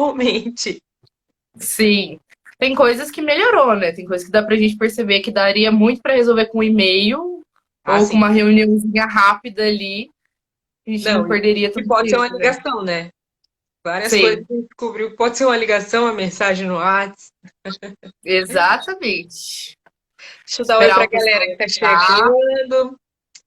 Realmente. Sim. Tem coisas que melhorou, né? Tem coisas que dá pra gente perceber que daria muito pra resolver com um e-mail ou com Assim, uma reuniãozinha rápida ali. A gente não não, perderia e tudo pode ser uma isso, né? ligação, né? Várias coisas Sim, que a gente descobriu. Pode ser uma ligação, uma mensagem no WhatsApp. exatamente. Deixa eu dar oi Esperar para a o galera pessoal que está entrar. chegando.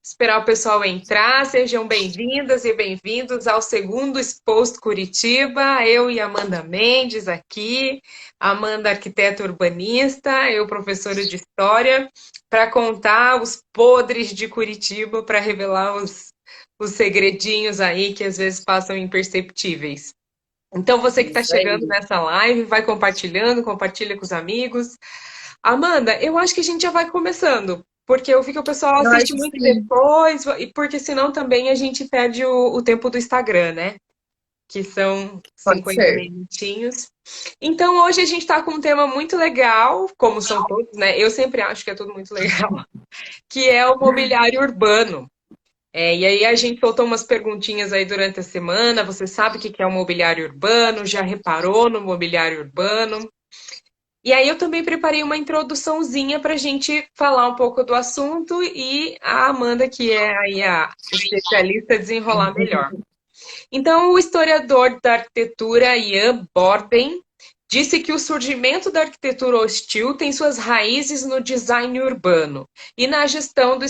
Esperar o pessoal entrar. Sejam bem-vindas e bem-vindos ao segundo Exposto Curitiba. Eu e Amanda Mendes aqui. Amanda, arquiteta urbanista, eu, professora de história, para contar os podres de Curitiba, para revelar os segredinhos aí que às vezes passam imperceptíveis. Então, você que está Isso chegando aí. nessa live, vai compartilhando, compartilha com os amigos. Amanda, eu acho que a gente já vai começando, porque eu vi que o pessoal Eu assiste acho muito sim. depois, e porque senão também a gente perde o tempo do Instagram, né? Que são Pode 50 ser. minutinhos. Então, hoje a gente está com um tema muito legal, como são todos, né? Eu sempre acho que é tudo muito legal, que é o mobiliário urbano. E aí a gente soltou umas perguntinhas aí durante a semana. Você sabe o que que é o mobiliário urbano? Já reparou no mobiliário urbano? E aí eu também preparei uma introduçãozinha para a gente falar um pouco do assunto e a Amanda, que é aí a especialista, desenrolar melhor. Então, o historiador da arquitetura Ian Borden disse que o surgimento da arquitetura hostil tem suas raízes no design urbano e na gestão do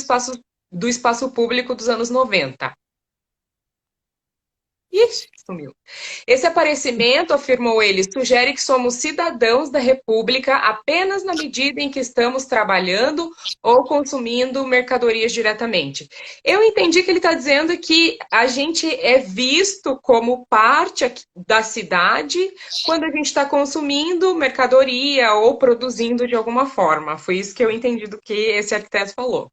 espaço público dos anos 90. Ixi, sumiu. Esse aparecimento, afirmou ele, sugere que somos cidadãos da República apenas na medida em que estamos trabalhando ou consumindo mercadorias diretamente. Eu entendi que ele está dizendo que a gente é visto como parte da cidade quando a gente está consumindo mercadoria ou produzindo de alguma forma. Foi isso que eu entendi do que esse arquiteto falou.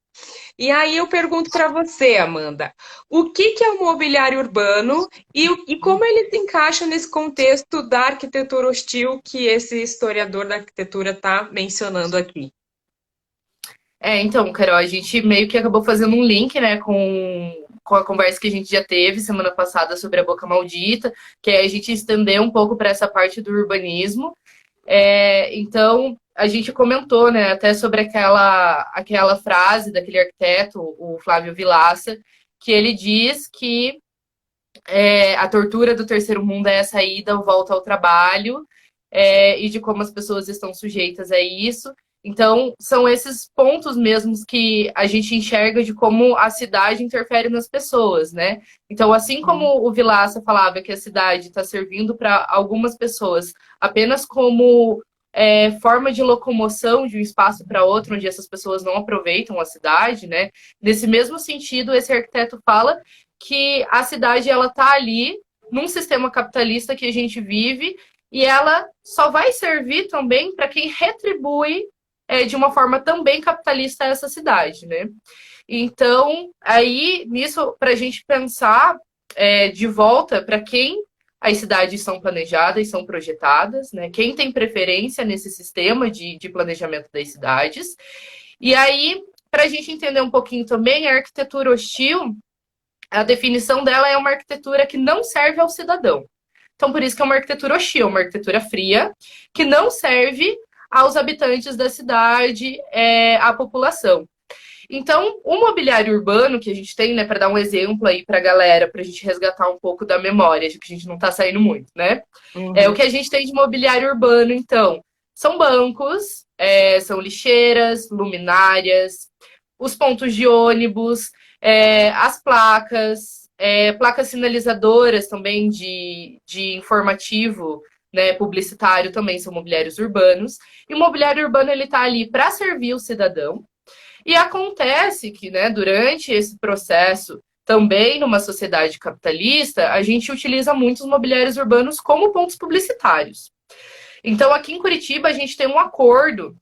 E aí eu pergunto para você, Amanda, o que que é o mobiliário urbano e como ele se encaixa nesse contexto da arquitetura hostil que esse historiador da arquitetura está mencionando aqui? Então, Carol, a gente meio que acabou fazendo um link, né, com a conversa que a gente já teve semana passada sobre a Boca Maldita, que é a gente estender um pouco para essa parte do urbanismo. Então, a gente comentou, né, até sobre aquela frase daquele arquiteto, o Flávio Vilaça, que ele diz que a tortura do terceiro mundo é a saída ou volta ao trabalho, e de como as pessoas estão sujeitas a isso. Então, são esses pontos mesmos que a gente enxerga de como a cidade interfere nas pessoas, né? Então, assim como o Vilaça falava que a cidade está servindo para algumas pessoas apenas como forma de locomoção de um espaço para outro, onde essas pessoas não aproveitam a cidade, né? Nesse mesmo sentido, esse arquiteto fala que a cidade ela tá ali num sistema capitalista que a gente vive e ela só vai servir também para quem retribui de uma forma também capitalista essa cidade, né? Então, aí, nisso, para a gente pensar de volta para quem as cidades são planejadas e são projetadas, né? Quem tem preferência nesse sistema de planejamento das cidades. E aí, para a gente entender um pouquinho também, a arquitetura hostil, a definição dela é uma arquitetura que não serve ao cidadão. Então, por isso que é uma arquitetura hostil, uma arquitetura fria, que não serve aos habitantes da cidade, à população. Então, o mobiliário urbano que a gente tem, né, para dar um exemplo aí para a galera, para a gente resgatar um pouco da memória, de que a gente não está saindo muito, né? O Uhum. que a gente tem de mobiliário urbano, então, são bancos, são lixeiras, luminárias, os pontos de ônibus, as placas, placas sinalizadoras também de informativo, né, publicitário também são mobiliários urbanos. E o mobiliário urbano ele está ali para servir o cidadão. E acontece que, né, durante esse processo, também numa sociedade capitalista, a gente utiliza muitos mobiliários urbanos como pontos publicitários. Então, aqui em Curitiba, a gente tem um acordo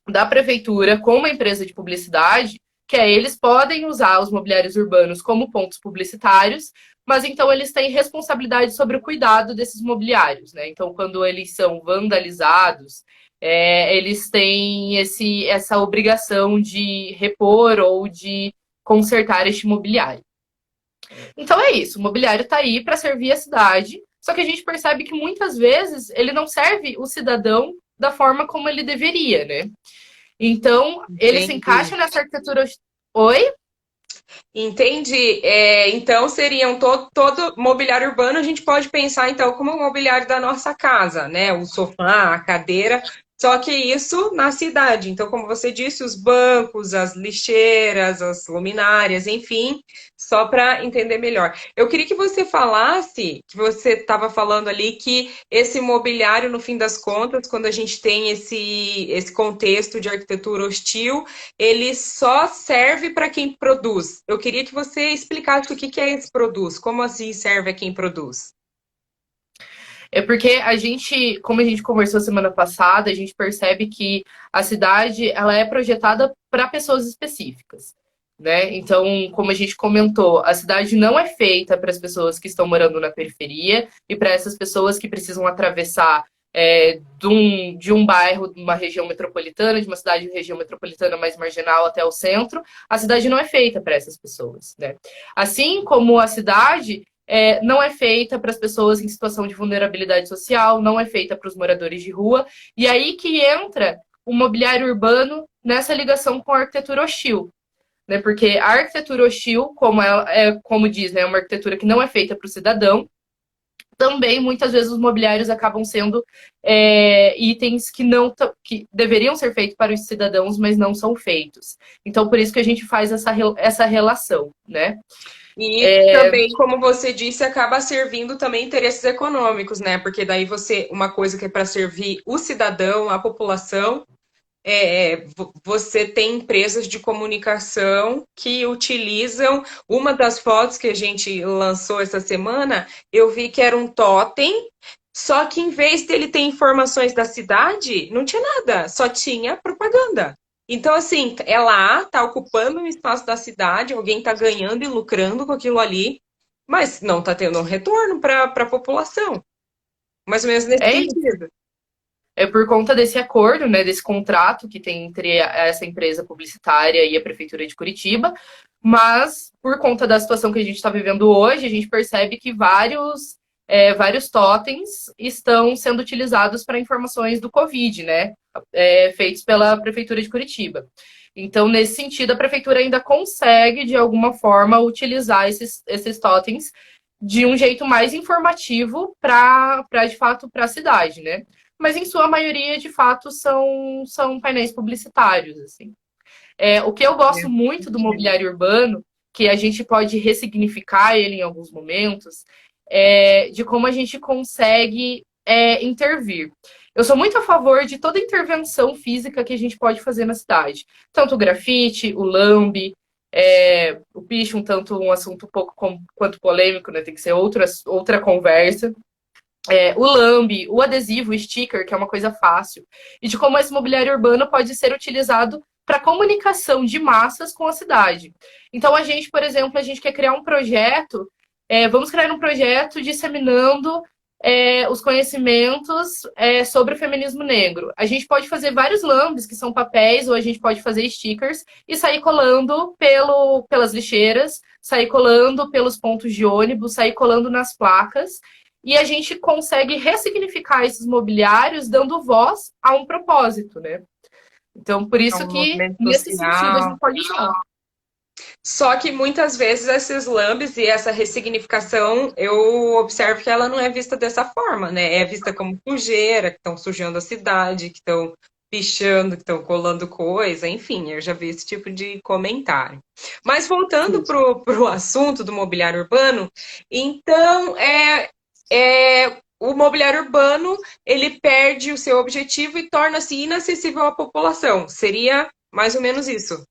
da prefeitura com uma empresa de publicidade, que eles podem usar os mobiliários urbanos como pontos publicitários, mas então eles têm responsabilidade sobre o cuidado desses mobiliários, né? Então, quando eles são vandalizados, eles têm essa obrigação de repor ou de consertar este mobiliário. Então é isso, o mobiliário está aí para servir a cidade, Só que a gente percebe que muitas vezes ele não serve o cidadão da forma como ele deveria, né? Então, ele se Entendi. encaixa nessa arquitetura. Oi? Entendi. Então, seriam todo mobiliário urbano, a gente pode pensar, então, como o mobiliário da nossa casa, né? O sofá, a cadeira, só que isso na cidade. Então, como você disse, os bancos, as lixeiras, as luminárias, enfim, só para entender melhor. Eu queria que você falasse, que você estava falando ali, que esse mobiliário, no fim das contas, quando a gente tem esse contexto de arquitetura hostil, ele só serve para quem produz. Eu queria que você explicasse o que é esse produz. Como assim serve a quem produz? É porque a gente, como a gente conversou semana passada, a gente percebe que a cidade ela é projetada para pessoas específicas, né? Então, como a gente comentou, a cidade não é feita para as pessoas que estão morando na periferia e para essas pessoas que precisam atravessar de um bairro, de uma região metropolitana, de uma cidade de região metropolitana mais marginal até o centro. A cidade não é feita para essas pessoas, né? Assim como a cidade não é feita para as pessoas em situação de vulnerabilidade social, não é feita para os moradores de rua. E aí que entra o mobiliário urbano nessa ligação com a arquitetura hostil. Né? Porque a arquitetura hostil, como diz, né, é uma arquitetura que não é feita para o cidadão, também muitas vezes os mobiliários acabam sendo itens que deveriam ser feitos para os cidadãos, mas não são feitos. Então, por isso que a gente faz essa relação, né? E também, como você disse, acaba servindo também interesses econômicos, né? Porque daí uma coisa que é para servir o cidadão, a população, você tem empresas de comunicação que utilizam. Uma das fotos que a gente lançou essa semana, eu vi que era um totem, só que em vez dele ter informações da cidade, não tinha nada, só tinha propaganda. Então, assim, é lá, tá ocupando um espaço da cidade, alguém tá ganhando e lucrando com aquilo ali, mas não tá tendo um retorno para a população. Mais ou menos nesse É sentido. É por conta desse acordo, né, desse contrato que tem entre essa empresa publicitária e a Prefeitura de Curitiba, mas por conta da situação que a gente está vivendo hoje, a gente percebe que vários totens estão sendo utilizados para informações do Covid, né, feitos pela Prefeitura de Curitiba. Então, nesse sentido, a Prefeitura ainda consegue, de alguma forma, utilizar esses totens de um jeito mais informativo de fato, para a cidade, né? Mas em sua maioria, de fato, são painéis publicitários, assim. O que eu gosto muito do mobiliário urbano, que a gente pode ressignificar ele em alguns momentos, de como a gente consegue intervir. Eu sou muito a favor de toda intervenção física que a gente pode fazer na cidade. Tanto o grafite, o lambe, o picho, um assunto um pouco quanto polêmico, né? Tem que ser outra conversa. O lambe, o adesivo, o sticker, que é uma coisa fácil, e de como esse mobiliário urbano pode ser utilizado para comunicação de massas com a cidade. Então, por exemplo, a gente quer criar um projeto, vamos criar um projeto disseminando os conhecimentos sobre o feminismo negro. A gente pode fazer vários lambes, que são papéis, ou a gente pode fazer stickers, e sair colando pelas lixeiras, sair colando pelos pontos de ônibus, sair colando nas placas, e a gente consegue ressignificar esses mobiliários dando voz a um propósito, né? Então, por É isso um que, movimento nesse sentido, a social. gente pode falar. Só que muitas vezes esses lambes e essa ressignificação, eu observo que ela não é vista dessa forma, né? É vista como sujeira, que estão sujando a cidade, que estão pichando, que estão colando coisa, enfim, eu já vi esse tipo de comentário. Mas voltando para o assunto do mobiliário urbano, então o mobiliário urbano ele perde o seu objetivo e torna-se inacessível à população. Seria mais ou menos isso.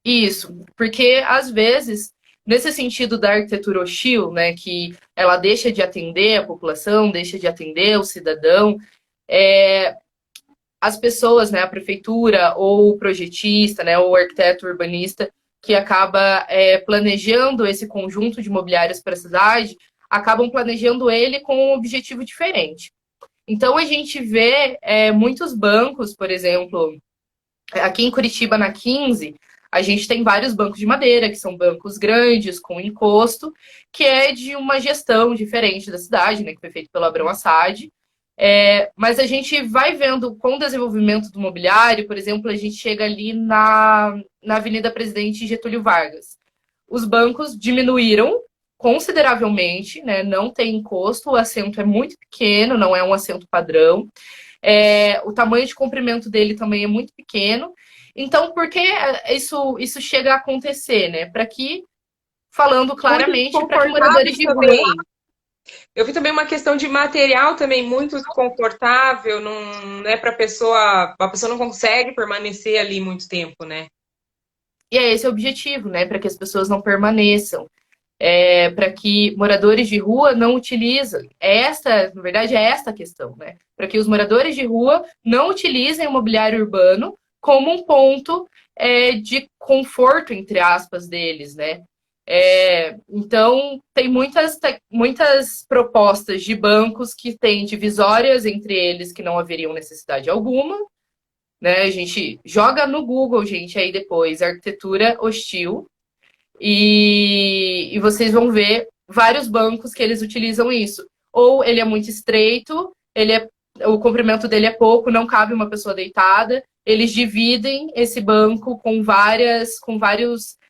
Isso, porque às vezes, nesse sentido da arquitetura hostil, né, que ela deixa de atender a população, deixa de atender o cidadão, as pessoas, né, a prefeitura ou o projetista, né, ou o arquiteto urbanista que acaba planejando esse conjunto de mobiliários para a cidade, acabam planejando ele com um objetivo diferente. Então a gente vê muitos bancos, por exemplo, aqui em Curitiba, na 15, A gente tem vários bancos de madeira, que são bancos grandes, com encosto, que é de uma gestão diferente da cidade, né, que foi feito pelo Abrão Assad. Mas a gente vai vendo com o desenvolvimento do mobiliário, por exemplo, a gente chega ali na Avenida Presidente Getúlio Vargas. Os bancos diminuíram consideravelmente, né? Não tem encosto, o assento é muito pequeno, não é um assento padrão. O tamanho de comprimento dele também é muito pequeno. Então, por que isso chega a acontecer, né? Para que, falando claramente, para que moradores de rua. Eu vi também uma questão de material também muito desconfortável, não é para a pessoa não consegue permanecer ali muito tempo, né? E é esse o objetivo, né? Para que as pessoas não permaneçam. Para que moradores de rua não utilizem. Na verdade, é esta a questão, né? Para que os moradores de rua não utilizem o mobiliário urbano como um ponto de conforto, entre aspas, deles, né? Então, tem muitas propostas de bancos que têm divisórias entre eles que não haveriam necessidade alguma, né? A gente joga no Google, gente, aí depois, arquitetura hostil, e vocês vão ver vários bancos que eles utilizam isso. Ou ele é muito estreito, o comprimento dele é pouco, não cabe uma pessoa deitada. Eles dividem esse banco com vários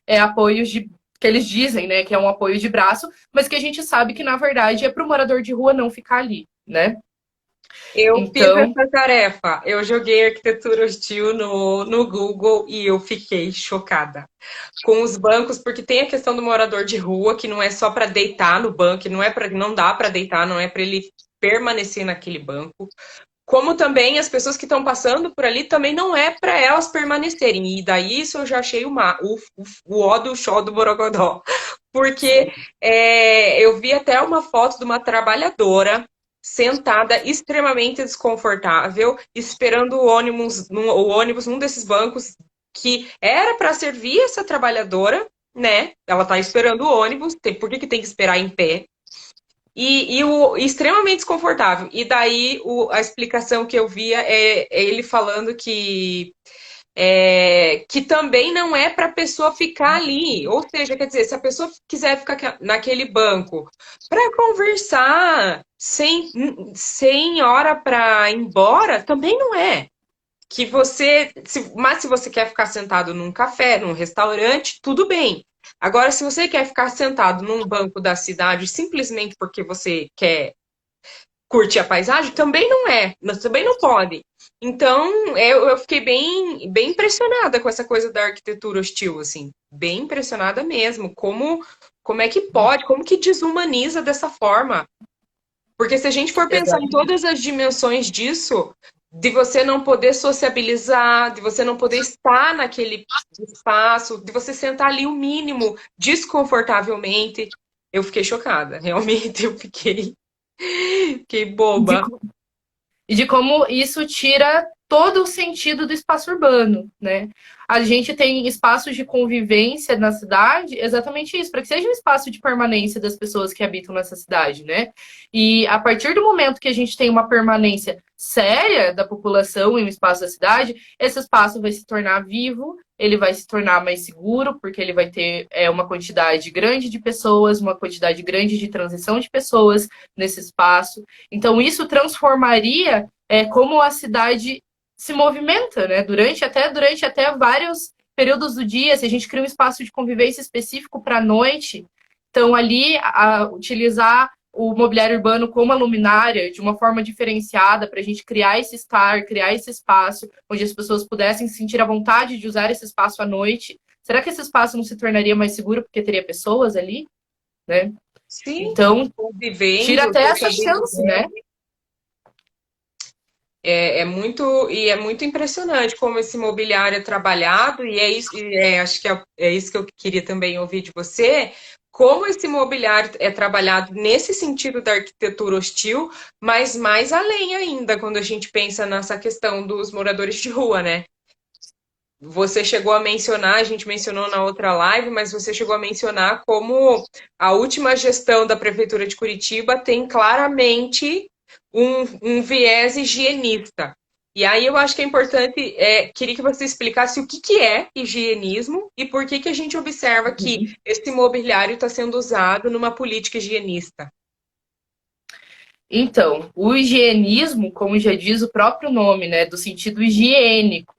apoios que eles dizem, né, que é um apoio de braço, mas que a gente sabe que, na verdade, é para o morador de rua não ficar ali, né? Eu fiz Então, essa tarefa. Eu joguei arquitetura hostil no Google e eu fiquei chocada com os bancos, porque tem a questão do morador de rua, que não é só para deitar no banco, não dá para deitar, não é para ele permanecer naquele banco. Como também as pessoas que estão passando por ali também não é para elas permanecerem. E daí isso eu já achei o ó do xó do Borogodó. Porque eu vi até uma foto de uma trabalhadora sentada extremamente desconfortável, esperando o ônibus num desses bancos que era para servir essa trabalhadora, né? Ela tá esperando o ônibus, por que tem que esperar em pé? E o extremamente desconfortável. E daí a explicação que eu via é ele falando que também não é para a pessoa ficar ali. Ou seja, quer dizer, se a pessoa quiser ficar naquele banco para conversar, sem hora para ir embora, também não é. Mas se você quer ficar sentado num café, num restaurante, tudo bem. Agora, se você quer ficar sentado num banco da cidade simplesmente porque você quer curtir a paisagem, também não é, mas também não pode. Então, eu fiquei bem impressionada com essa coisa da arquitetura hostil, assim, bem impressionada mesmo. Como é que pode, como que desumaniza dessa forma? Porque se a gente for pensar em todas as dimensões disso, de você não poder sociabilizar, de você não poder estar naquele espaço, de você sentar ali o mínimo desconfortavelmente, eu fiquei chocada. Realmente eu fiquei boba. E de como isso tira todo o sentido do espaço urbano, né? A gente tem espaços de convivência na cidade, exatamente isso, para que seja um espaço de permanência das pessoas que habitam nessa cidade, né? E a partir do momento que a gente tem uma permanência séria da população em um espaço da cidade, esse espaço vai se tornar vivo, ele vai se tornar mais seguro, porque ele vai ter uma quantidade grande de pessoas, uma quantidade grande de transição de pessoas nesse espaço. Então, isso transformaria como a cidade se movimenta, né? Durante até vários períodos do dia, se a gente cria um espaço de convivência específico para a noite, então ali utilizar o mobiliário urbano como a luminária de uma forma diferenciada para a gente criar criar esse espaço onde as pessoas pudessem sentir a vontade de usar esse espaço à noite. Será que esse espaço não se tornaria mais seguro porque teria pessoas ali, né? Sim, Então, tira convivendo, até essa chance, né? É muito impressionante como esse mobiliário é trabalhado, e é isso, acho que é isso que eu queria também ouvir de você, como esse mobiliário é trabalhado nesse sentido da arquitetura hostil, mas mais além ainda, quando a gente pensa nessa questão dos moradores de rua, né? Você chegou a mencionar, a gente mencionou na outra live, mas você chegou a mencionar como a última gestão da Prefeitura de Curitiba tem claramente um viés higienista. E aí eu acho que é importante, queria que você explicasse o que que é higienismo e por que que a gente observa que Uhum. esse mobiliário está sendo usado numa política higienista. Então, o higienismo, como já diz o próprio nome, né, do sentido higiênico.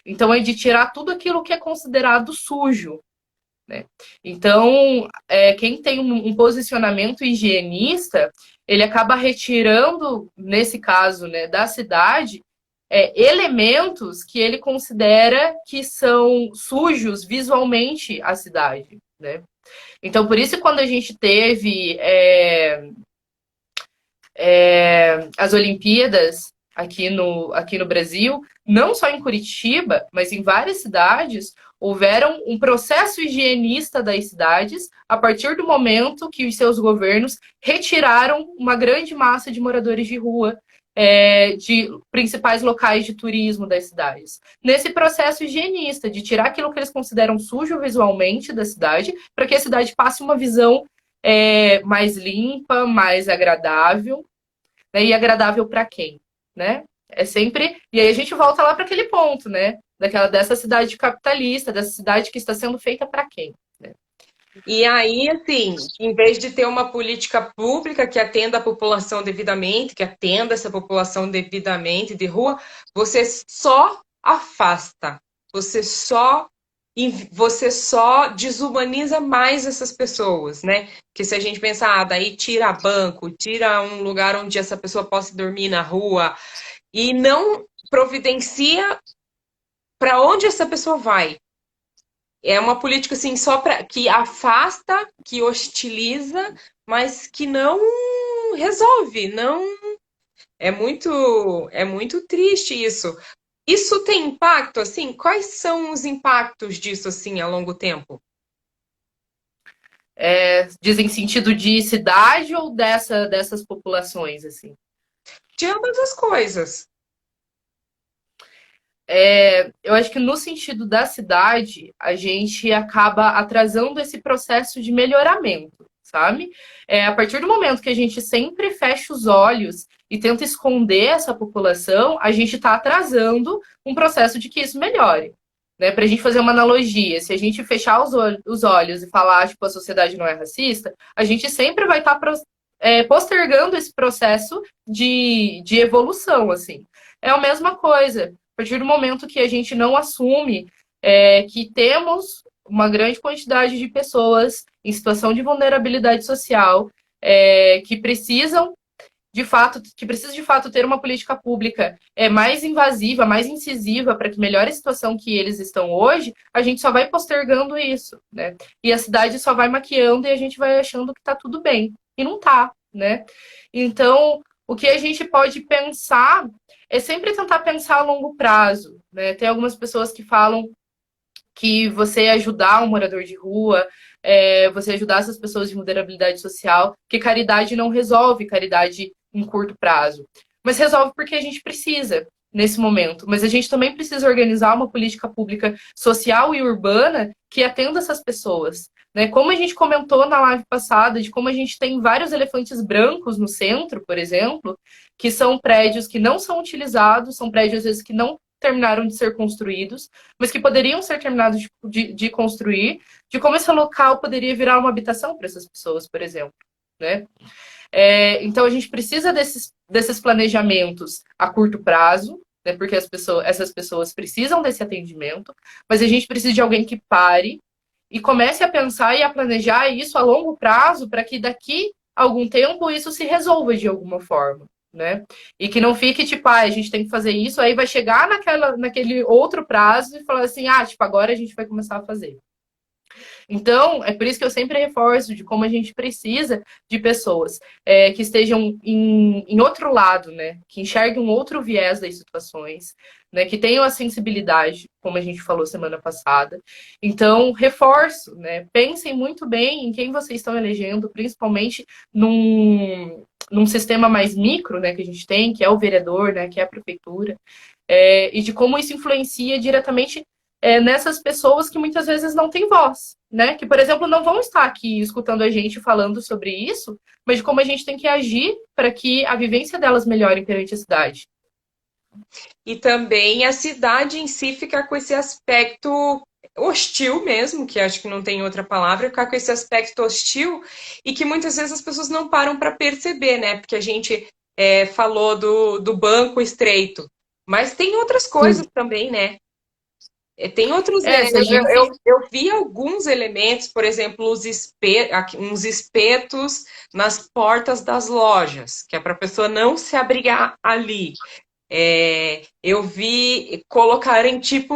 Então, é de tirar tudo aquilo que é considerado sujo, né? Então, quem tem um posicionamento higienista, ele acaba retirando, nesse caso, né, da cidade, elementos que ele considera que são sujos visualmente à cidade, né? Então, por isso, quando a gente teve as Olimpíadas aqui no Brasil, não só em Curitiba, mas em várias cidades, houveram um processo higienista das cidades a partir do momento que os seus governos retiraram uma grande massa de moradores de rua de principais locais de turismo das cidades. Nesse processo higienista, de tirar aquilo que eles consideram sujo visualmente da cidade, para que a cidade passe uma visão mais limpa, mais agradável, né? E agradável para quem, né? É sempre. E aí a gente volta lá para aquele ponto, né? Dessa cidade capitalista, dessa cidade que está sendo feita para quem? Né? E aí, assim, em vez de ter uma política pública que atenda a população devidamente, que atenda essa população devidamente de rua, você só afasta, você só você só desumaniza mais essas pessoas, né? Porque se a gente pensar, daí tira banco, tira um lugar onde essa pessoa possa dormir na rua e não providencia para onde essa pessoa vai. É uma política assim só para que afasta, que hostiliza, mas que não resolve, não é muito triste isso. Isso tem impacto assim? Quais são os impactos disso assim a longo tempo? Dizem sentido de cidade ou dessas populações, assim? De ambas as coisas. Eu acho que no sentido da cidade, a gente acaba atrasando esse processo de melhoramento, sabe? A partir do momento que a gente sempre fecha os olhos e tenta esconder essa população, a gente está atrasando um processo de que isso melhore. Né? Para a gente fazer uma analogia, se a gente fechar os olhos e falar, tipo, a sociedade não é racista, a gente sempre vai estar postergando esse processo de evolução, assim. É a mesma coisa. A partir do momento que a gente não assume que temos uma grande quantidade de pessoas em situação de vulnerabilidade social que precisam de fato ter uma política pública mais invasiva, mais incisiva para que melhore a situação que eles estão hoje, a gente só vai postergando isso, né? E a cidade só vai maquiando e a gente vai achando que está tudo bem. E não está, né? Então, o que a gente pode pensar é sempre tentar pensar a longo prazo, né? Tem algumas pessoas que falam que você ajudar um morador de rua, você ajudar essas pessoas de vulnerabilidade social, que caridade não resolve caridade em curto prazo. Mas resolve porque a gente precisa nesse momento. Mas a gente também precisa organizar uma política pública social e urbana que atenda essas pessoas. Né? Como a gente comentou na live passada, de como a gente tem vários elefantes brancos no centro, por exemplo, que são prédios que não são utilizados, são prédios, às vezes, que não terminaram de ser construídos, mas que poderiam ser terminados de construir, de como esse local poderia virar uma habitação para essas pessoas, por exemplo. Né? Então, a gente precisa desses planejamentos a curto prazo, né, porque essas pessoas precisam desse atendimento, mas a gente precisa de alguém que pare e comece a pensar e a planejar isso a longo prazo para que daqui a algum tempo isso se resolva de alguma forma. Né? E que não fique tipo, a gente tem que fazer isso, aí vai chegar naquele outro prazo e falar assim, tipo, agora a gente vai começar a fazer. Então, é por isso que eu sempre reforço de como a gente precisa de pessoas que estejam em outro lado, né? Que enxerguem um outro viés das situações, né? Que tenham a sensibilidade, como a gente falou semana passada. Então, reforço, né? Pensem muito bem em quem vocês estão elegendo, principalmente num sistema mais micro, né, que a gente tem, que é o vereador, né, que é a prefeitura, e de como isso influencia diretamente nessas pessoas que muitas vezes não têm voz, né, que, por exemplo, não vão estar aqui escutando a gente falando sobre isso, mas de como a gente tem que agir para que a vivência delas melhore perante a cidade. E também a cidade em si fica com esse aspecto hostil mesmo, que acho que não tem outra palavra, ficar com esse aspecto hostil e que muitas vezes as pessoas não param para perceber, né? Porque a gente falou do banco estreito, mas tem outras Sim. coisas também, né? Tem outros. Se a gente. Eu vi alguns elementos, por exemplo, uns espetos nas portas das lojas, que é para a pessoa não se abrigar ali. Eu vi colocarem tipo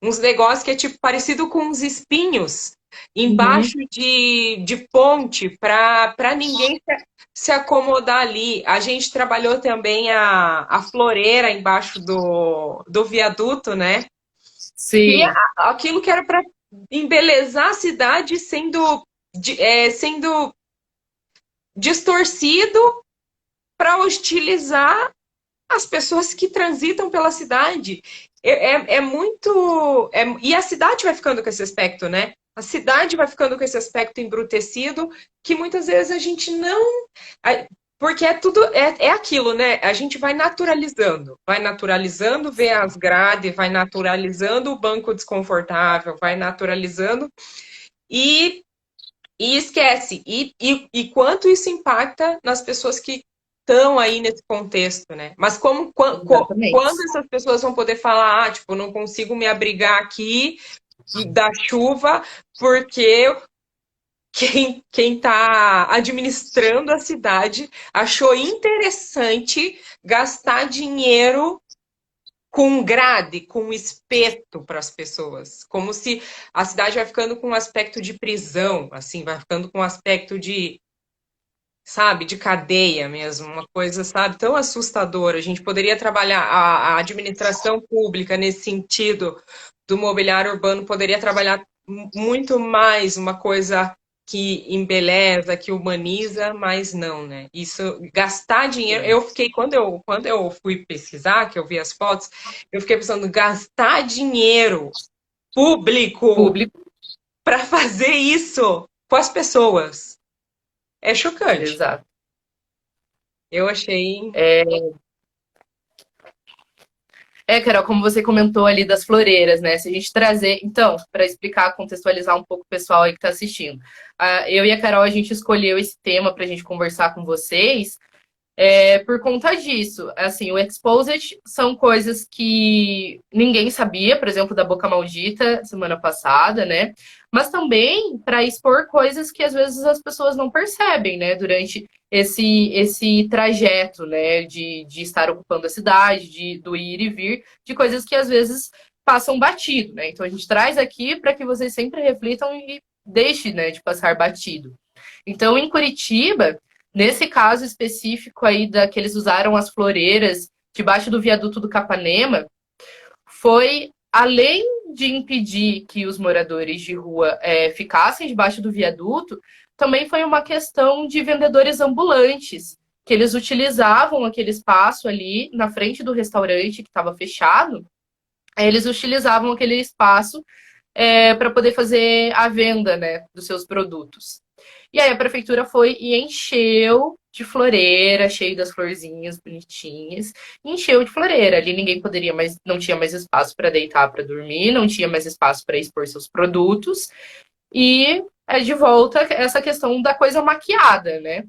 uns negócios que é tipo parecido com uns espinhos Uhum, embaixo de ponte para ninguém se acomodar ali. A gente trabalhou também a floreira embaixo do viaduto, né? E sim, aquilo que era para embelezar a cidade sendo distorcido para hostilizar as pessoas que transitam pela cidade. É muito. E a cidade vai ficando com esse aspecto, né? A cidade vai ficando com esse aspecto embrutecido que muitas vezes a gente não. Porque é tudo. É aquilo, né? A gente vai naturalizando ver as grades, vai naturalizando o banco desconfortável, vai naturalizando e e esquece. E quanto isso impacta nas pessoas que estão aí nesse contexto, né? Mas quando exatamente. essas pessoas vão poder falar, tipo, não consigo me abrigar aqui da chuva, porque quem está administrando a cidade achou interessante gastar dinheiro com grade, com espeto para as pessoas, como se a cidade vai ficando com um aspecto de prisão, assim, vai ficando com um aspecto de, sabe, de cadeia mesmo, uma coisa, sabe, tão assustadora. A gente poderia trabalhar a administração pública nesse sentido do mobiliário urbano, poderia trabalhar muito mais uma coisa que embeleza, que humaniza, mas não, né? Isso, gastar dinheiro. Eu fiquei, quando eu fui pesquisar, que eu vi as fotos, eu fiquei pensando, gastar dinheiro público Público, para fazer isso com as pessoas. É chocante. exato. Eu achei. É, Carol, como você comentou ali das floreiras, né? Se a gente trazer, então, para explicar, contextualizar um pouco o pessoal aí que está assistindo. Eu e a Carol, a gente escolheu esse tema para a gente conversar com vocês, por conta disso. Assim, o Exposed são coisas que ninguém sabia, por exemplo, da Boca Maldita semana passada, né? Mas também para expor coisas que às vezes as pessoas não percebem, né? Durante esse trajeto, né? De estar ocupando a cidade, do ir e vir, de coisas que às vezes passam batido, né? Então a gente traz aqui para que vocês sempre reflitam e deixem, né, de passar batido. Então, em Curitiba, nesse caso específico aí que eles usaram as floreiras debaixo do viaduto do Capanema, foi além de impedir que os moradores de rua ficassem debaixo do viaduto, também foi uma questão de vendedores ambulantes, que eles utilizavam aquele espaço ali na frente do restaurante que estava fechado, eles utilizavam aquele espaço para poder fazer a venda, né, dos seus produtos. E aí a prefeitura foi e encheu de floreira, cheio das florzinhas bonitinhas, encheu de floreira. Ali ninguém poderia mais, não tinha mais espaço para deitar, para dormir, não tinha mais espaço para expor seus produtos. E é de volta essa questão da coisa maquiada, né?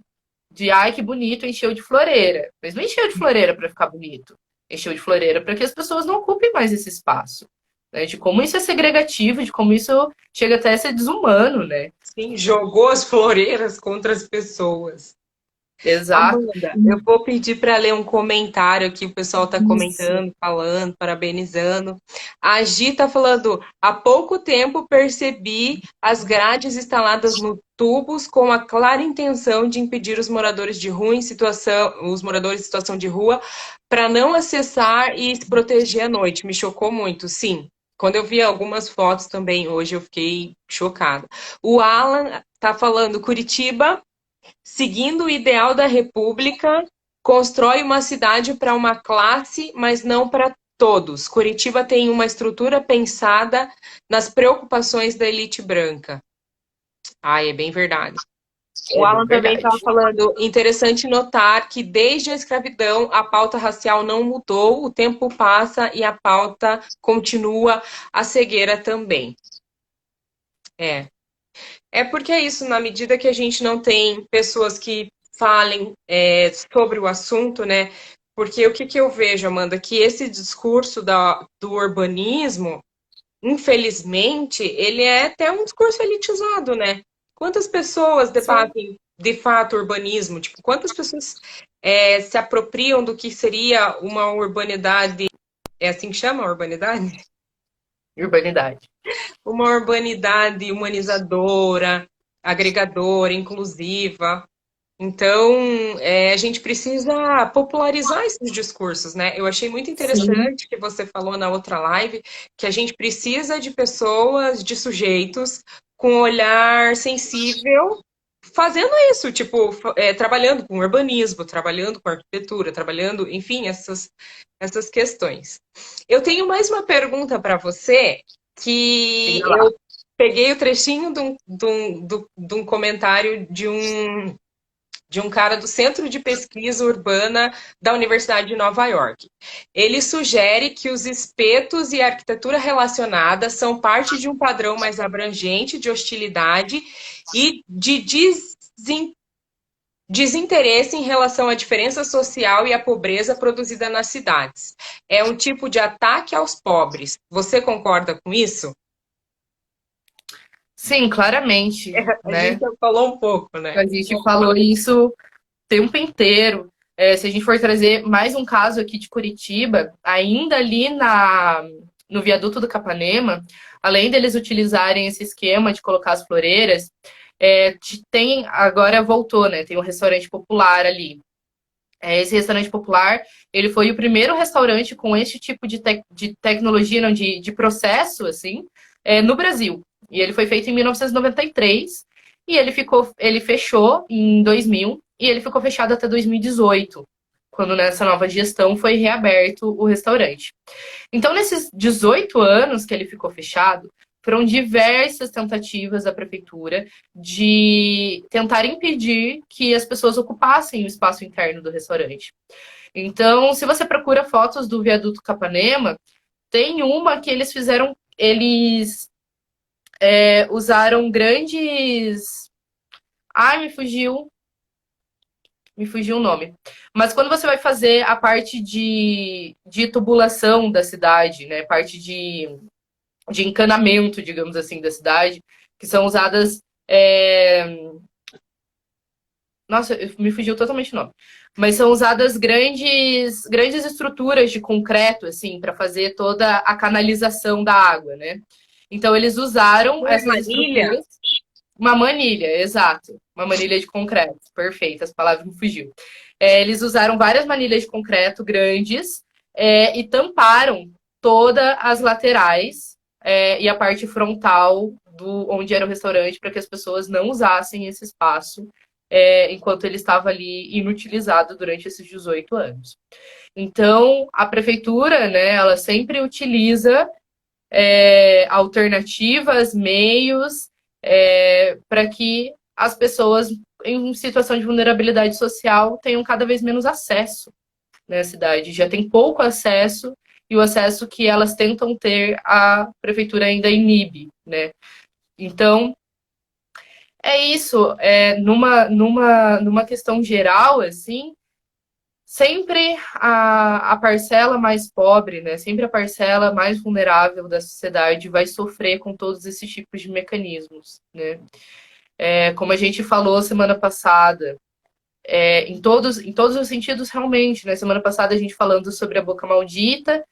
De ai que bonito, encheu de floreira. Mas não encheu de floreira para ficar bonito. Encheu de floreira para que as pessoas não ocupem mais esse espaço. Né? De como isso é segregativo, de como isso chega até a ser desumano, né? Sim, jogou as floreiras contra as pessoas. Exato. Amanda, eu vou pedir para ler um comentário aqui, o pessoal está Isso. comentando, falando, parabenizando. A Gi está falando, há pouco tempo percebi as grades instaladas no tubos com a clara intenção de impedir os moradores em situação de rua, para não acessar e se proteger à noite. Me chocou muito, sim. Quando eu vi algumas fotos também hoje, eu fiquei chocada. O Alan está falando, Curitiba, seguindo o ideal da República, constrói uma cidade para uma classe, mas não para todos. Curitiba tem uma estrutura pensada nas preocupações da elite branca. Ai, é bem verdade. O Alan também estava verdade. falando, interessante notar que desde a escravidão a pauta racial não mudou, o tempo passa e a pauta continua, a cegueira também. É. É porque é isso, na medida que a gente não tem pessoas que falem sobre o assunto, né? Porque o que, que eu vejo, Amanda, que esse discurso do urbanismo, infelizmente, ele é até um discurso elitizado, né? Quantas pessoas Sim. debatem de fato urbanismo? Tipo, quantas pessoas se apropriam do que seria uma urbanidade? É assim que chama a urbanidade? Urbanidade. Uma urbanidade humanizadora, agregadora, inclusiva. Então, a gente precisa popularizar esses discursos, né? Eu achei muito Sim. interessante que você falou na outra live que a gente precisa de pessoas, de sujeitos com olhar sensível fazendo isso, tipo, trabalhando com urbanismo, trabalhando com arquitetura, trabalhando, enfim, essas questões. Eu tenho mais uma pergunta para você, que Diga lá. eu peguei o trechinho de um comentário de um cara do Centro de Pesquisa Urbana da Universidade de Nova York. Ele sugere que os espetos e a arquitetura relacionada são parte de um padrão mais abrangente de hostilidade e de desinteresse em relação à diferença social e à pobreza produzida nas cidades. É um tipo de ataque aos pobres. Você concorda com isso? Sim, claramente, A gente né? já falou um pouco, né? A gente falou isso o tempo inteiro. Se a gente for trazer mais um caso aqui de Curitiba, ainda ali no viaduto do Capanema, além deles utilizarem esse esquema de colocar as floreiras, tem, agora voltou, né? Tem um restaurante popular ali. Esse restaurante popular, ele foi o primeiro restaurante com esse tipo de tecnologia, não, de processo, assim, no Brasil. E ele foi feito em 1993 e ele fechou em 2000 e ele ficou fechado até 2018, quando nessa nova gestão foi reaberto o restaurante. Então, nesses 18 anos que ele ficou fechado, foram diversas tentativas da prefeitura de tentar impedir que as pessoas ocupassem o espaço interno do restaurante. Então, se você procura fotos do viaduto Capanema, tem uma que eles fizeram, eles usaram grandes. Ai, me fugiu o nome. Mas quando você vai fazer a parte de tubulação da cidade, né, parte de encanamento, digamos assim, da cidade, que são usadas. Nossa, me fugiu totalmente o nome. Mas são usadas grandes estruturas de concreto, assim, para fazer toda a canalização da água, né? Então, eles usaram Uma essas manilha? estruturas. Uma manilha, exato. Uma manilha de concreto. Perfeito, as palavras me fugiu. Eles usaram várias manilhas de concreto grandes e tamparam todas as laterais e a parte frontal do onde era o restaurante para que as pessoas não usassem esse espaço enquanto ele estava ali inutilizado durante esses 18 anos. Então, a prefeitura, né, ela sempre utiliza alternativas, meios, para que as pessoas em situação de vulnerabilidade social tenham cada vez menos acesso na cidade. Já tem pouco acesso e o acesso que elas tentam ter, a prefeitura ainda inibe, né? Então, é isso. Numa questão geral, assim, sempre a parcela mais pobre, né? Sempre a parcela mais vulnerável da sociedade vai sofrer com todos esses tipos de mecanismos, né? Como a gente falou semana passada, em todos os sentidos, realmente, né? Semana passada a gente falando sobre a boca maldita,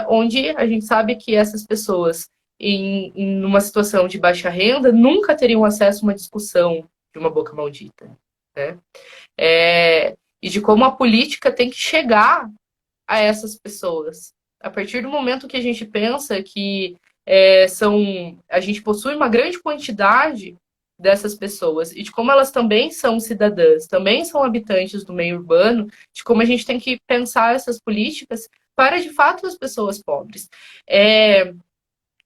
onde a gente sabe que essas pessoas, em uma situação de baixa renda, nunca teriam acesso a uma discussão de uma boca maldita, né? E de como a política tem que chegar a essas pessoas. A partir do momento que a gente pensa que a gente possui uma grande quantidade dessas pessoas e de como elas também são cidadãs, também são habitantes do meio urbano, de como a gente tem que pensar essas políticas para, de fato, as pessoas pobres.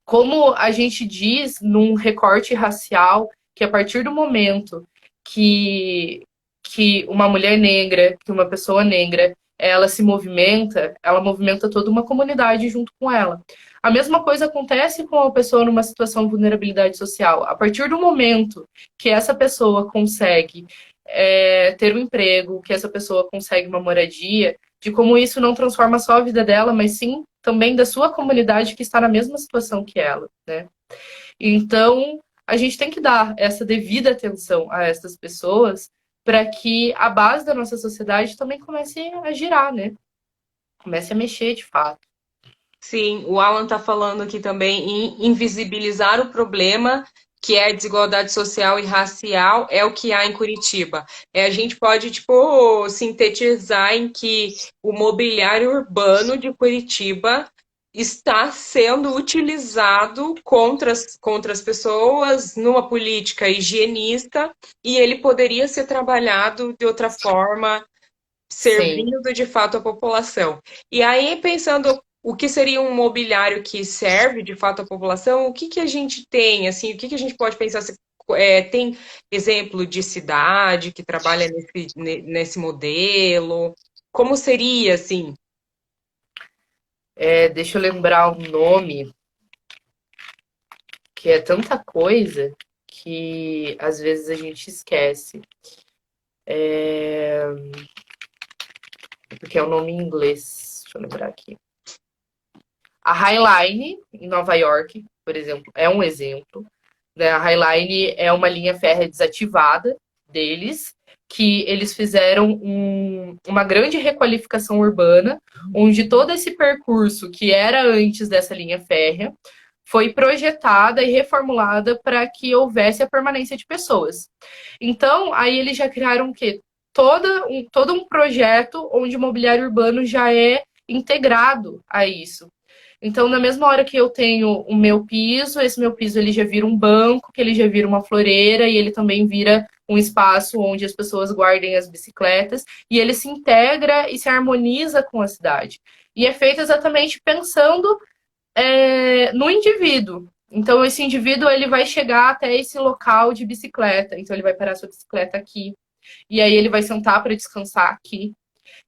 Como a gente diz num recorte racial, que a partir do momento que, que uma mulher negra, que uma pessoa negra, ela movimenta toda uma comunidade junto com ela. A mesma coisa acontece com a pessoa numa situação de vulnerabilidade social. A partir do momento que essa pessoa consegue ter um emprego, que essa pessoa consegue uma moradia, de como isso não transforma só a vida dela, mas sim também da sua comunidade que está na mesma situação que ela, né? Então, a gente tem que dar essa devida atenção a essas pessoas para que a base da nossa sociedade também comece a girar, né? Comece a mexer de fato. Sim, o Alan está falando aqui também em invisibilizar o problema, que é a desigualdade social e racial, é o que há em Curitiba. A gente pode, tipo, sintetizar em que o mobiliário urbano de Curitiba está sendo utilizado contra as pessoas numa política higienista e ele poderia ser trabalhado de outra forma, Sim. servindo de fato a população. E aí, pensando o que seria um mobiliário que serve de fato à população, o que que a gente tem, assim, o que que a gente pode pensar se tem exemplo de cidade que trabalha nesse modelo? Como seria, assim? Deixa eu lembrar um nome, que é tanta coisa que às vezes a gente esquece. Porque é o nome em inglês. Deixa eu lembrar aqui. A Highline, em Nova York, por exemplo, é um exemplo. Né? A Highline é uma linha férrea desativada deles, que eles fizeram uma grande requalificação urbana, onde todo esse percurso que era antes dessa linha férrea foi projetada e reformulada para que houvesse a permanência de pessoas. Então, aí eles já criaram o quê? Todo um projeto onde o mobiliário urbano já é integrado a isso. Então, na mesma hora que eu tenho o meu piso, esse meu piso ele já vira um banco, que ele já vira uma floreira e ele também vira um espaço onde as pessoas guardem as bicicletas e ele se integra e se harmoniza com a cidade. E é feito exatamente pensando no indivíduo. Então, esse indivíduo ele vai chegar até esse local de bicicleta. Então, ele vai parar sua bicicleta aqui. E aí, ele vai sentar para descansar aqui.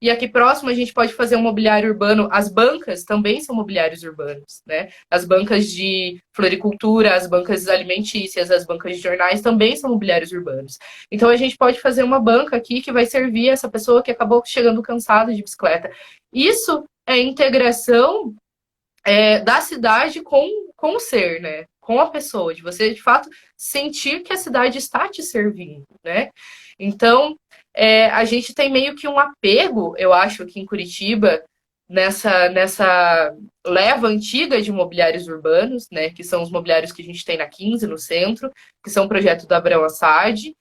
E aqui próximo a gente pode fazer um mobiliário urbano. As bancas também são mobiliários urbanos, né? As bancas de floricultura, as bancas alimentícias, as bancas de jornais também são mobiliários urbanos. Então a gente pode fazer uma banca aqui que vai servir essa pessoa que acabou chegando cansada de bicicleta. Isso é integração da cidade com o ser, né? Com a pessoa, de você de fato sentir que a cidade está te servindo, né? Então, a gente tem meio que um apego, eu acho, aqui em Curitiba, nessa leva antiga de mobiliários urbanos, né? Que são os mobiliários que a gente tem na 15, no centro, que são um projeto do Abrão Assad,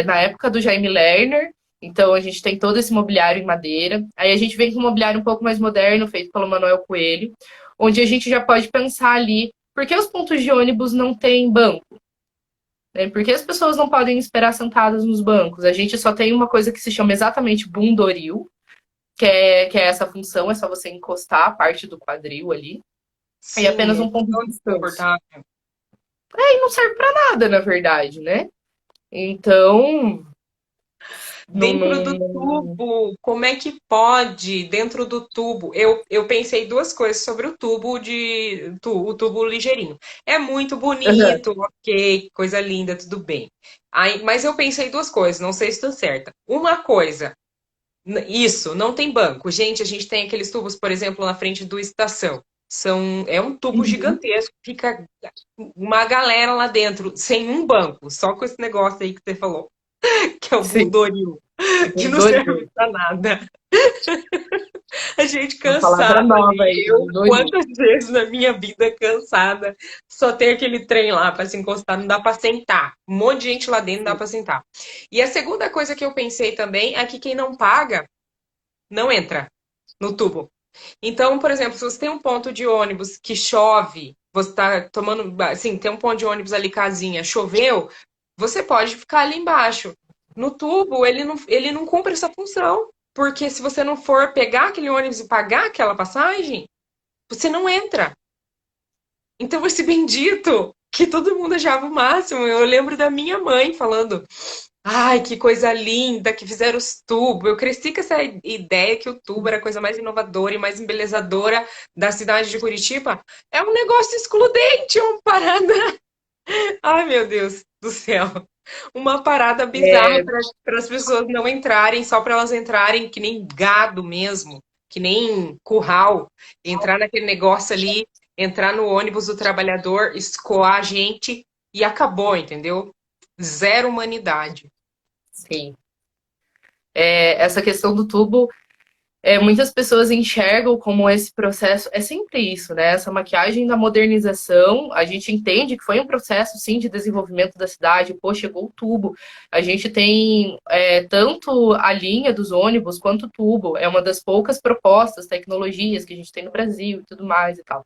na época do Jaime Lerner. Então, a gente tem todo esse mobiliário em madeira. Aí a gente vem com um mobiliário um pouco mais moderno, feito pelo Manuel Coelho, onde a gente já pode pensar ali, por que os pontos de ônibus não têm banco? Né? Por que as pessoas não podem esperar sentadas nos bancos? A gente só tem uma coisa que se chama exatamente bundoril, que é essa função, é só você encostar a parte do quadril ali. E Sim, apenas é um ponto de tão distância. desconfortável. E não serve para nada, na verdade, né? Então, não, Dentro do não... tubo, como é que pode? Dentro do tubo, eu pensei duas coisas sobre o tubo o tubo ligeirinho. É muito Uhum. bonito, ok, coisa linda, tudo bem. Aí, mas eu pensei duas coisas, não sei se estou certa. Uma coisa, isso, não tem banco. Gente, a gente tem aqueles tubos, por exemplo, na frente do estação. É um tubo Uhum. gigantesco, fica uma galera lá dentro, sem um banco, só com esse negócio aí que você falou, que é o Sim, bundoril, que não serve bundoril. pra nada. A gente Uma palavra cansado nova ali. aí, Eu, bundoril. quantas vezes na minha vida cansada, só tem aquele trem lá para se encostar, não dá para sentar. Um monte de gente lá dentro, não dá para sentar. E a segunda coisa que eu pensei também é que quem não paga não entra no tubo. Então, por exemplo, se você tem um ponto de ônibus que chove, você está tomando, assim, tem um ponto de ônibus ali, casinha, choveu, você pode ficar ali embaixo. No tubo, ele não cumpre essa função. Porque se você não for pegar aquele ônibus e pagar aquela passagem, você não entra. Então, esse bendito, que todo mundo achava o máximo. Eu lembro da minha mãe falando: Ai, que coisa linda que fizeram os tubos. Eu cresci com essa ideia que o tubo era a coisa mais inovadora e mais embelezadora da cidade de Curitiba. É um negócio excludente, é uma parada. Ai, meu Deus do céu. Uma parada bizarra É, para as pessoas não entrarem, só para elas entrarem que nem gado mesmo, que nem curral. Entrar naquele negócio ali, entrar no ônibus do trabalhador, escoar a gente e acabou, entendeu? Zero humanidade. sim. Essa questão do tubo, muitas pessoas enxergam como esse processo, é sempre isso, né? Essa maquiagem da modernização, a gente entende que foi um processo, sim, de desenvolvimento da cidade, pô, chegou o tubo. A gente tem tanto a linha dos ônibus quanto o tubo, é uma das poucas propostas, tecnologias que a gente tem no Brasil e tudo mais e tal.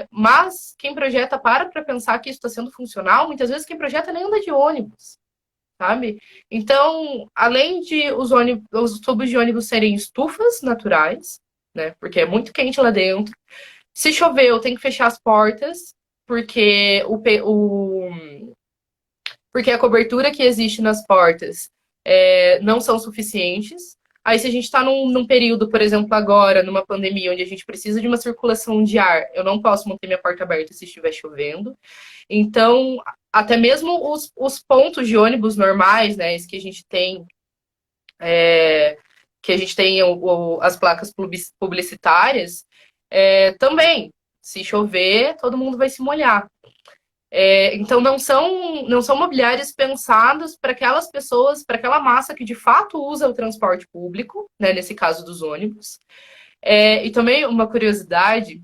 Mas quem projeta para pensar que isso está sendo funcional, muitas vezes quem projeta nem anda de ônibus, sabe? Então, além de os tubos de ônibus serem estufas naturais, né? Porque é muito quente lá dentro. Se chover, eu tenho que fechar as portas, porque porque a cobertura que existe nas portas não são suficientes. Aí, se a gente está num período, por exemplo, agora, numa pandemia, onde a gente precisa de uma circulação de ar, eu não posso manter minha porta aberta se estiver chovendo. Então, até mesmo os pontos de ônibus normais, né, que a gente tem, as placas publicitárias, também, se chover, todo mundo vai se molhar. Então, não são mobiliários pensados para aquelas pessoas, para aquela massa que de fato usa o transporte público, né, nesse caso dos ônibus. E também uma curiosidade,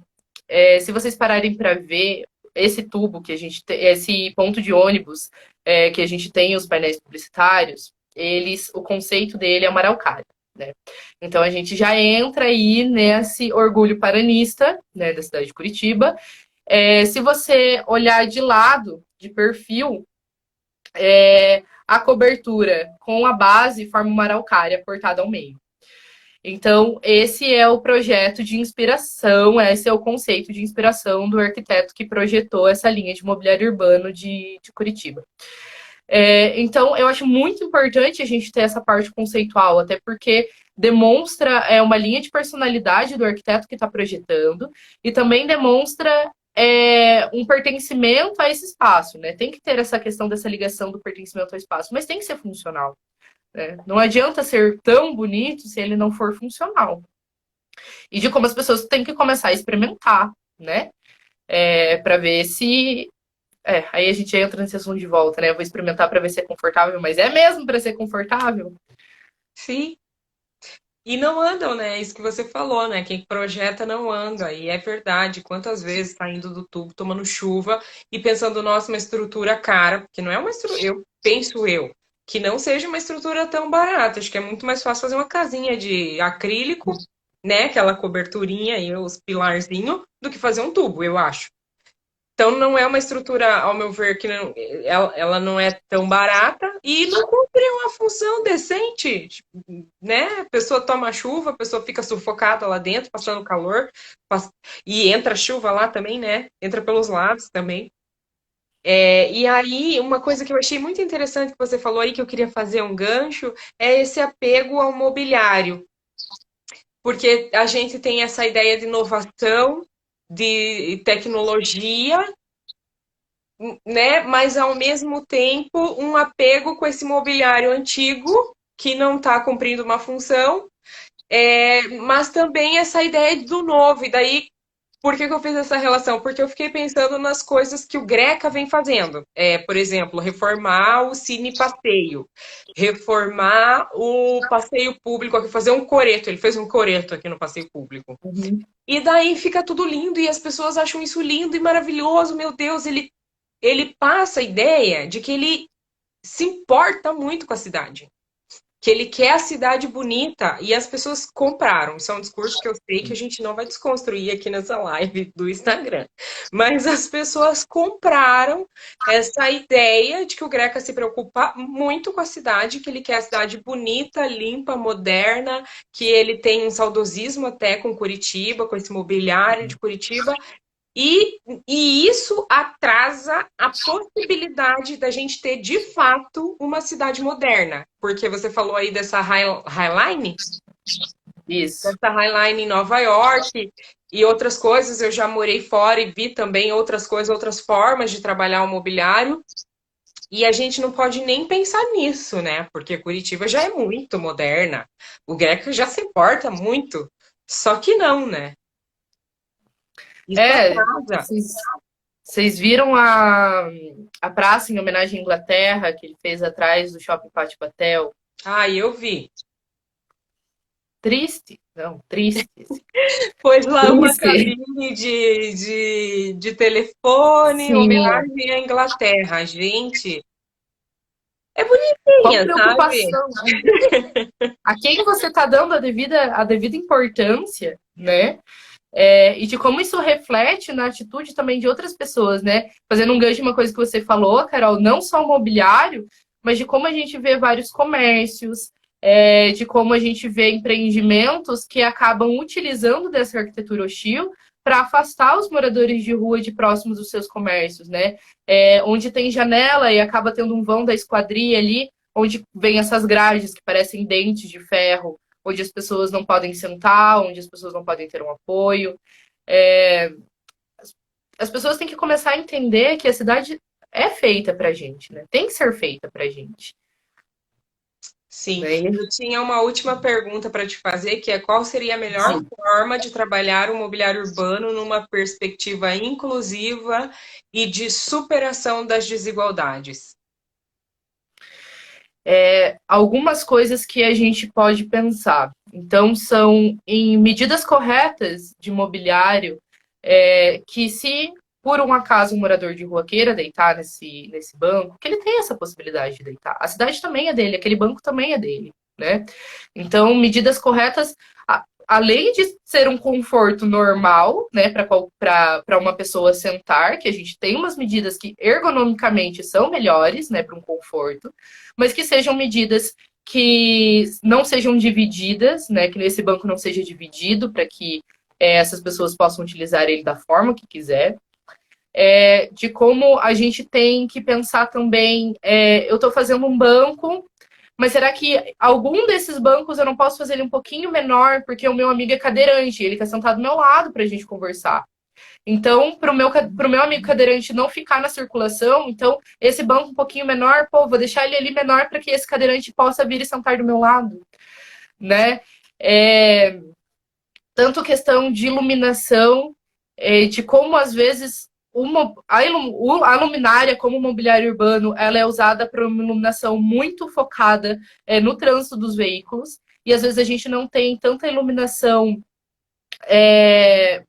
se vocês pararem para ver esse tubo que a gente tem, esse ponto de ônibus que a gente tem os painéis publicitários, o conceito dele é uma araucária, né? Então a gente já entra aí nesse orgulho paranista, né, da cidade de Curitiba. Se você olhar de lado, de perfil, a cobertura com a base forma uma araucária cortada ao meio. Então, esse é o projeto de inspiração, esse é o conceito de inspiração do arquiteto que projetou essa linha de mobiliário urbano de Curitiba. Então, eu acho muito importante a gente ter essa parte conceitual, até porque demonstra uma linha de personalidade do arquiteto que está projetando e também demonstra um pertencimento a esse espaço, né? Tem que ter essa questão dessa ligação do pertencimento ao espaço, mas tem que ser funcional. Não adianta ser tão bonito se ele não for funcional. E de como as pessoas têm que começar a experimentar, né? Para ver se. Aí a gente entra nesse assunto de volta, né? Eu vou experimentar para ver se é confortável, mas é mesmo para ser confortável? Sim. E não andam, né? Isso que você falou, né? Quem projeta não anda. E é verdade. Quantas vezes tá indo do tubo, tomando chuva e pensando, nossa, uma estrutura cara, porque não é uma estrutura. Eu penso que não seja uma estrutura tão barata. Acho que é muito mais fácil fazer uma casinha de acrílico, né? Aquela coberturinha e os pilarzinhos, do que fazer um tubo, eu acho. Então não é uma estrutura, ao meu ver, que ela não é tão barata e não cumpre uma função decente, tipo, né? A pessoa toma chuva, a pessoa fica sufocada lá dentro, passando calor, e entra chuva lá também, né? Entra pelos lados também. E aí, uma coisa que eu achei muito interessante que você falou aí, que eu queria fazer um gancho, é esse apego ao mobiliário. Porque a gente tem essa ideia de inovação, de tecnologia, né? Mas ao mesmo tempo um apego com esse mobiliário antigo que não está cumprindo uma função, mas também essa ideia do novo. E daí, por que eu fiz essa relação? Porque eu fiquei pensando nas coisas que o Greca vem fazendo. Por exemplo, reformar o Cine Passeio, reformar o passeio público aqui, fazer um coreto. Ele fez um coreto aqui no passeio público. Uhum. E daí fica tudo lindo e as pessoas acham isso lindo e maravilhoso. Meu Deus, ele passa a ideia de que ele se importa muito com a cidade, que ele quer a cidade bonita e as pessoas compraram. Isso é um discurso que eu sei que a gente não vai desconstruir aqui nessa live do Instagram. Mas as pessoas compraram essa ideia de que o Greca se preocupa muito com a cidade, que ele quer a cidade bonita, limpa, moderna, que ele tem um saudosismo até com Curitiba, com esse mobiliário de Curitiba. E isso atrasa a possibilidade da gente ter, de fato, uma cidade moderna. Porque você falou aí dessa Highline, Isso. dessa Highline em Nova York e outras coisas. Eu já morei fora e vi também outras coisas, outras formas de trabalhar o mobiliário. E a gente não pode nem pensar nisso, né? Porque Curitiba já é muito moderna. O Greco já se importa muito. Só que não, né? Isso É, atrasa. vocês viram a praça em homenagem à Inglaterra que ele fez atrás do Shopping Pátio Patel? Ah, eu vi. Triste? Não, triste. Pôs lá uma Triste. cabine de telefone em Sim, homenagem à Inglaterra. Gente, é com bonitinha, sabe? preocupação. A quem você está dando a devida importância, né? E de como isso reflete na atitude também de outras pessoas, né? Fazendo um gancho de uma coisa que você falou, Carol, não só o mobiliário, mas de como a gente vê vários comércios, de como a gente vê empreendimentos que acabam utilizando dessa arquitetura hostil para afastar os moradores de rua de próximos dos seus comércios, né? Onde tem janela e acaba tendo um vão da esquadria ali, onde vem essas grades que parecem dentes de ferro, onde as pessoas não podem sentar, onde as pessoas não podem ter um apoio. É, as pessoas têm que começar a entender que a cidade é feita pra gente, né? Tem que ser feita pra gente. Sim. Né? Eu tinha uma última pergunta para te fazer, que é qual seria a melhor forma de trabalhar o mobiliário urbano numa perspectiva inclusiva e de superação das desigualdades? Algumas coisas que a gente pode pensar. Então, são em medidas corretas de mobiliário que se por um acaso um morador de rua queira deitar nesse banco, que ele tem essa possibilidade de deitar. A cidade também é dele, aquele banco também é dele, né? Então, medidas corretas, além de ser um conforto normal, né, para uma pessoa sentar, que a gente tem umas medidas que ergonomicamente são melhores, né, para um conforto, mas que sejam medidas que não sejam divididas, né, que esse banco não seja dividido para que essas pessoas possam utilizar ele da forma que quiser. De como a gente tem que pensar também, eu estou fazendo um banco, mas será que algum desses bancos eu não posso fazer ele um pouquinho menor, porque o meu amigo é cadeirante, ele está sentado do meu lado para a gente conversar. Então, para o meu amigo cadeirante não ficar na circulação, então, esse banco um pouquinho menor, pô, vou deixar ele ali menor para que esse cadeirante possa vir e sentar do meu lado, né? É, tanto questão de iluminação, de como às vezes a luminária como mobiliário urbano ela é usada para uma iluminação muito focada no trânsito dos veículos e às vezes a gente não tem tanta iluminação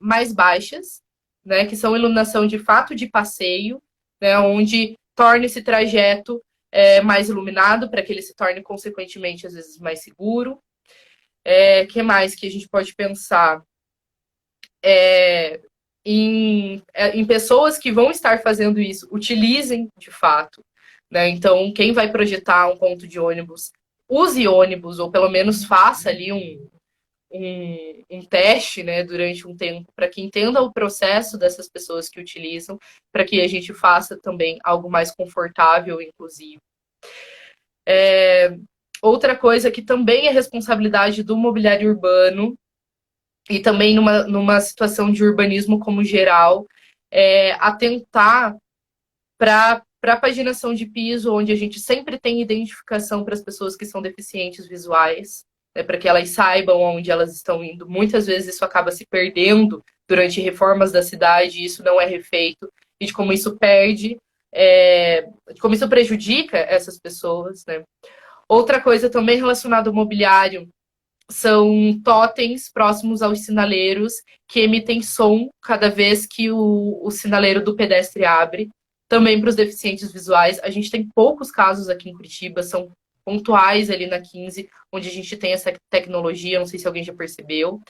mais baixas, né, que são iluminação de fato de passeio, né, onde torna esse trajeto mais iluminado para que ele se torne consequentemente às vezes mais seguro. Que mais que a gente pode pensar? Em pessoas que vão estar fazendo isso, utilizem de fato. Né? Então, quem vai projetar um ponto de ônibus, use ônibus, ou pelo menos faça ali um teste né, durante um tempo, para que entenda o processo dessas pessoas que utilizam, para que a gente faça também algo mais confortável, inclusive. Outra coisa que também é responsabilidade do mobiliário urbano e também numa situação de urbanismo como geral, atentar para a paginação de piso, onde a gente sempre tem identificação para as pessoas que são deficientes visuais, né, para que elas saibam onde elas estão indo. Muitas vezes isso acaba se perdendo durante reformas da cidade, e isso não é refeito, e de como isso perde, de como isso prejudica essas pessoas. Né? Outra coisa também relacionada ao mobiliário são totens próximos aos sinaleiros que emitem som cada vez que o sinaleiro do pedestre abre. Também para os deficientes visuais. A gente tem poucos casos aqui em Curitiba, são pontuais ali na 15, onde a gente tem essa tecnologia, não sei se alguém já percebeu.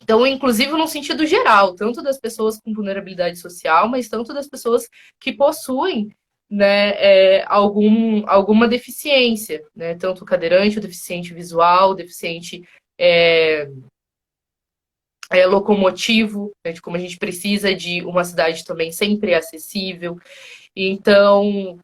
Então, inclusive no sentido geral, tanto das pessoas com vulnerabilidade social, mas tanto das pessoas que possuem né, alguma deficiência, né, tanto o cadeirante, o deficiente visual, o deficiente locomotivo, né, de como a gente precisa de uma cidade também sempre acessível. Então,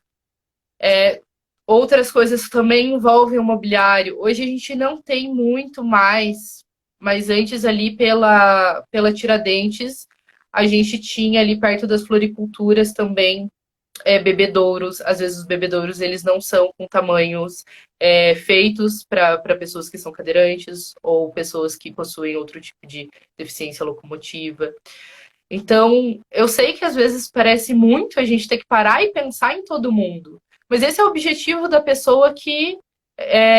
outras coisas também envolvem o mobiliário. Hoje a gente não tem muito mais, mas antes ali pela Tiradentes, a gente tinha ali perto das floriculturas também bebedouros. Às vezes os bebedouros eles não são com tamanhos feitos para pessoas que são cadeirantes ou pessoas que possuem outro tipo de deficiência locomotiva. Então, eu sei que às vezes parece muito a gente ter que parar e pensar em todo mundo, mas esse é o objetivo da pessoa que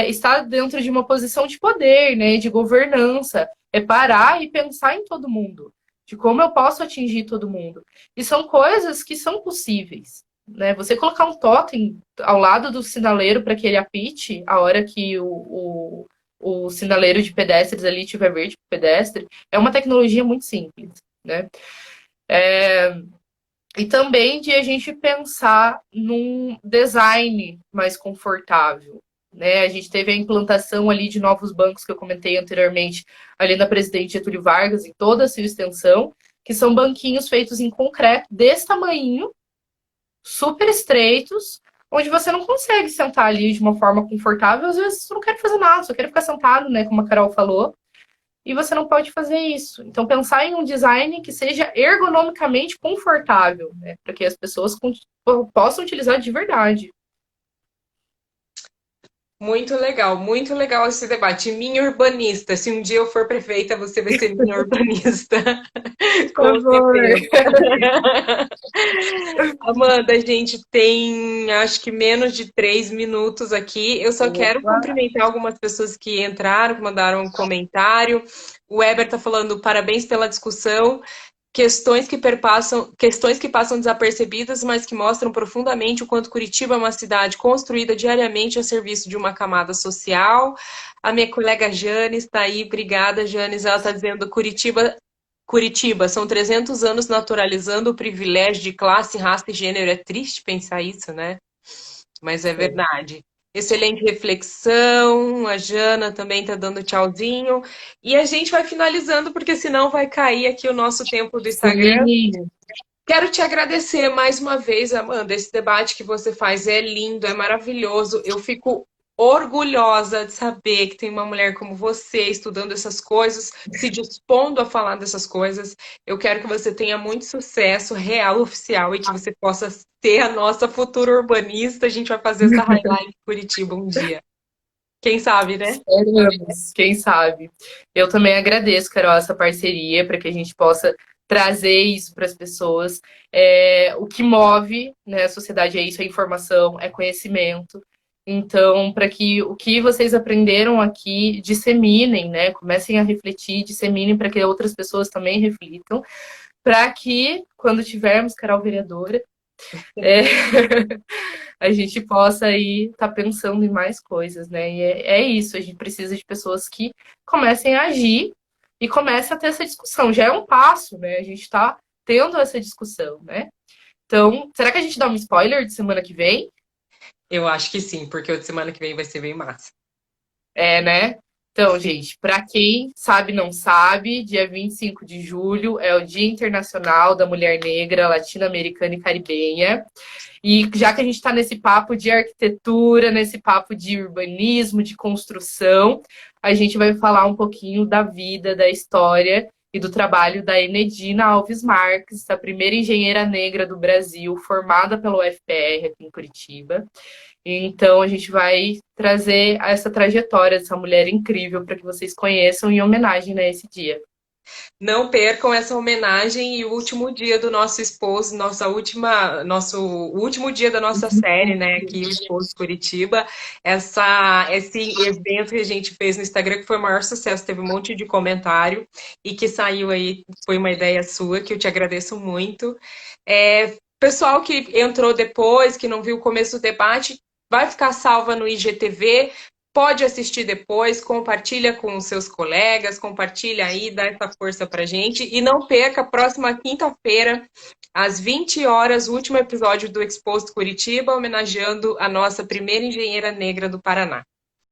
está dentro de uma posição de poder, né, de governança, é parar e pensar em todo mundo, de como eu posso atingir todo mundo. E são coisas que são possíveis, né? Você colocar um totem ao lado do sinaleiro para que ele apite a hora que o sinaleiro de pedestres ali tiver verde para o pedestre, é uma tecnologia muito simples, né? E também de a gente pensar num design mais confortável, né? A gente teve a implantação ali de novos bancos que eu comentei anteriormente, ali na Presidente Getúlio Vargas, em toda a sua extensão, que são banquinhos feitos em concreto, desse tamanho, super estreitos, onde você não consegue sentar ali de uma forma confortável. Às vezes você não quer fazer nada, só quer ficar sentado, né? Como a Carol falou. E você não pode fazer isso. Então, pensar em um design que seja ergonomicamente confortável, né? Para que as pessoas possam utilizar de verdade. Muito legal esse debate. Minha urbanista, se um dia eu for prefeita, você vai ser minha urbanista. Com Por favor. certeza. Amanda, a gente tem acho que menos de 3 minutos aqui. Eu só quero Opa. cumprimentar algumas pessoas que entraram, que mandaram um comentário. O Weber está falando parabéns pela discussão. Questões que passam desapercebidas, mas que mostram profundamente o quanto Curitiba é uma cidade construída diariamente a serviço de uma camada social. A minha colega Jane está aí, obrigada, Jane. Ela está dizendo Curitiba, são 300 anos naturalizando o privilégio de classe, raça e gênero. É triste pensar isso, né? Mas é verdade. Excelente reflexão. A Jana também está dando tchauzinho. E a gente vai finalizando, porque senão vai cair aqui o nosso tempo do Instagram. Sim. Quero te agradecer mais uma vez, Amanda. Esse debate que você faz é lindo, é maravilhoso. Eu fico orgulhosa de saber que tem uma mulher como você estudando essas coisas, se dispondo a falar dessas coisas. Eu quero que você tenha muito sucesso real, oficial, e que você possa ser a nossa futura urbanista. A gente vai fazer essa highlight em Curitiba um dia. Quem sabe, né? Esperamos. Quem sabe? Eu também agradeço, Carol, essa parceria para que a gente possa trazer isso para as pessoas. O que move, né, a sociedade é isso, é informação, é conhecimento. Então, para que o que vocês aprenderam aqui disseminem, né? Comecem a refletir, disseminem para que outras pessoas também reflitam, para que, quando tivermos Carol vereadora, a gente possa aí estar pensando em mais coisas, né? E é isso, a gente precisa de pessoas que comecem a agir e comecem a ter essa discussão. Já é um passo, né? A gente está tendo essa discussão, né? Então, será que a gente dá um spoiler de semana que vem? Eu acho que sim, porque o de semana que vem vai ser bem massa. Né? Então, gente, para quem sabe, não sabe, dia 25 de julho é o Dia Internacional da Mulher Negra, Latino-Americana e Caribenha. E já que a gente está nesse papo de arquitetura, nesse papo de urbanismo, de construção, a gente vai falar um pouquinho da vida, da história e do trabalho da Enedina Alves Marques, a primeira engenheira negra do Brasil, formada pela UFPR aqui em Curitiba. Então, a gente vai trazer essa trajetória dessa mulher incrível para que vocês conheçam em homenagem a esse dia. Não percam essa homenagem e o último dia do nosso Expose, nosso último dia da nossa série, né? Aqui, o Expose Curitiba. Esse evento que a gente fez no Instagram, que foi o maior sucesso, teve um monte de comentário e que saiu aí, foi uma ideia sua, que eu te agradeço muito. Pessoal que entrou depois, que não viu o começo do debate, vai ficar salva no IGTV. Pode assistir depois, compartilha com os seus colegas, compartilha aí, dá essa força pra gente. E não perca, próxima quinta-feira, às 20 horas, o último episódio do Exposto Curitiba, homenageando a nossa primeira engenheira negra do Paraná.